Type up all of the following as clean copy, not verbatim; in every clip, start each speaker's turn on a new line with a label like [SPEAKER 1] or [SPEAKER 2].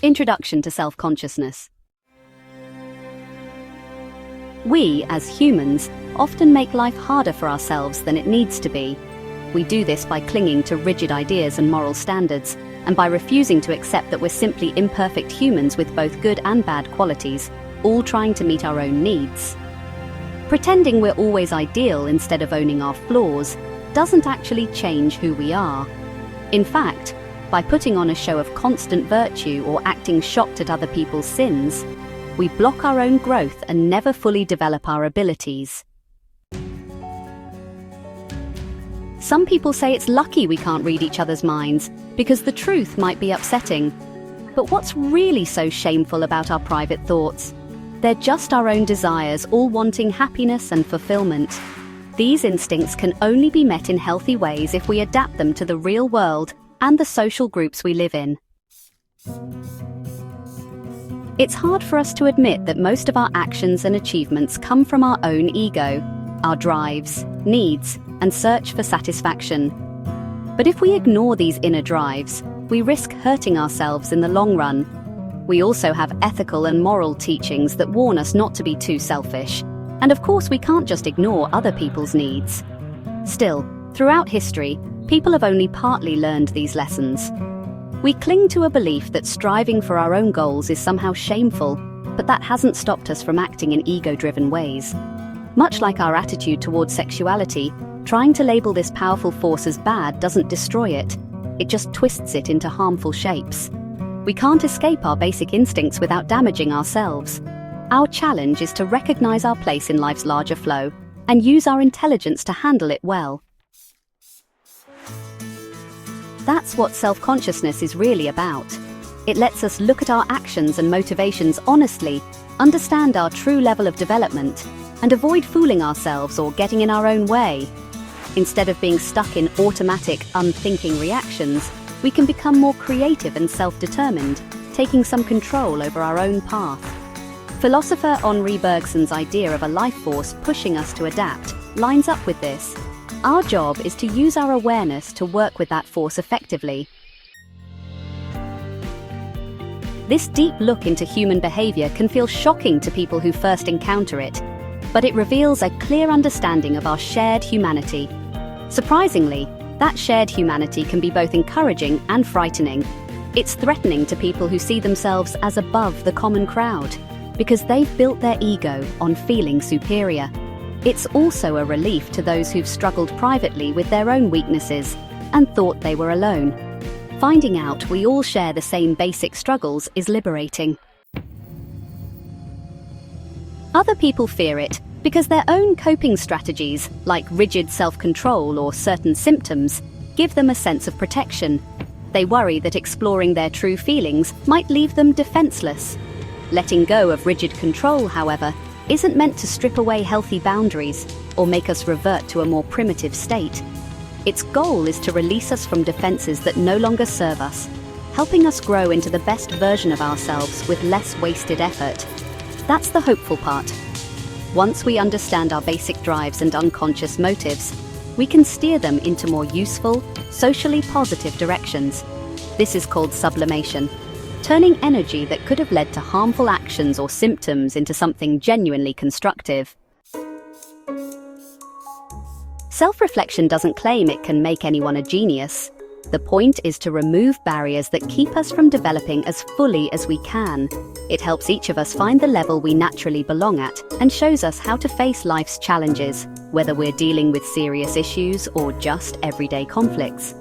[SPEAKER 1] Introduction to Self-Consciousness. We, as humans, often make life harder for ourselves than it needs to be. We do this by clinging to rigid ideas and moral standards, and by refusing to accept that we're simply imperfect humans with both good and bad qualities, all trying to meet our own needs. Pretending we're always ideal instead of owning our flaws doesn't actually change who we are. In fact, by putting on a show of constant virtue or acting shocked at other people's sins, we block our own growth and never fully develop our abilities. Some people say it's lucky we can't read each other's minds, because the truth might be upsetting. But what's really so shameful about our private thoughts? They're just our own desires, all wanting happiness and fulfillment. These instincts can only be met in healthy ways if we adapt them to the real world and the social groups we live in. It's hard for us to admit that most of our actions and achievements come from our own ego, our drives, needs, and search for satisfaction. But if we ignore these inner drives, we risk hurting ourselves in the long run. We also have ethical and moral teachings that warn us not to be too selfish. And of course, we can't just ignore other people's needs. Still, throughout history, people have only partly learned these lessons. We cling to a belief that striving for our own goals is somehow shameful, but that hasn't stopped us from acting in ego-driven ways. Much like our attitude towards sexuality, trying to label this powerful force as bad doesn't destroy it. It just twists it into harmful shapes. We can't escape our basic instincts without damaging ourselves. Our challenge is to recognize our place in life's larger flow and use our intelligence to handle it well. That's what self-consciousness is really about. It lets us look at our actions and motivations honestly, understand our true level of development, and avoid fooling ourselves or getting in our own way. Instead of being stuck in automatic, unthinking reactions, we can become more creative and self-determined, taking some control over our own path. Philosopher Henri Bergson's idea of a life force pushing us to adapt lines up with this. Our job is to use our awareness to work with that force effectively. This deep look into human behavior can feel shocking to people who first encounter it, but it reveals a clear understanding of our shared humanity. Surprisingly, that shared humanity can be both encouraging and frightening. It's threatening to people who see themselves as above the common crowd, because they've built their ego on feeling superior. It's also a relief to those who've struggled privately with their own weaknesses and thought they were alone. Finding out we all share the same basic struggles is liberating. Other people fear it because their own coping strategies, like rigid self-control or certain symptoms, give them a sense of protection. They worry that exploring their true feelings might leave them defenseless. Letting go of rigid control, however, isn't meant to strip away healthy boundaries or make us revert to a more primitive state. Its goal is to release us from defenses that no longer serve us, helping us grow into the best version of ourselves with less wasted effort. That's the hopeful part. Once we understand our basic drives and unconscious motives, we can steer them into more useful, socially positive directions. This is called sublimation, turning energy that could have led to harmful actions or symptoms into something genuinely constructive. Self-reflection doesn't claim it can make anyone a genius. The point is to remove barriers that keep us from developing as fully as we can. It helps each of us find the level we naturally belong at and shows us how to face life's challenges, whether we're dealing with serious issues or just everyday conflicts.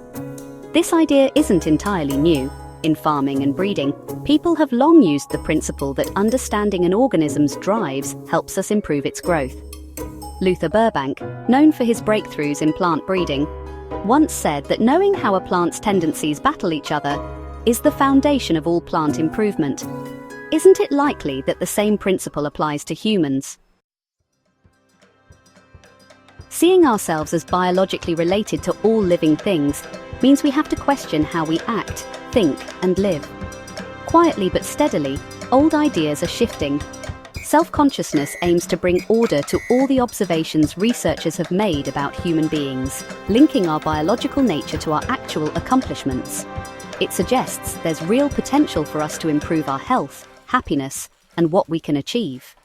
[SPEAKER 1] This idea isn't entirely new. In farming and breeding, people have long used the principle that understanding an organism's drives helps us improve its growth. Luther Burbank, known for his breakthroughs in plant breeding, once said that knowing how a plant's tendencies battle each other is the foundation of all plant improvement. Isn't it likely that the same principle applies to humans? Seeing ourselves as biologically related to all living things means we have to question how we act, think, and live. Quietly but steadily, old ideas are shifting. Self-consciousness aims to bring order to all the observations researchers have made about human beings, linking our biological nature to our actual accomplishments. It suggests there's real potential for us to improve our health, happiness, and what we can achieve.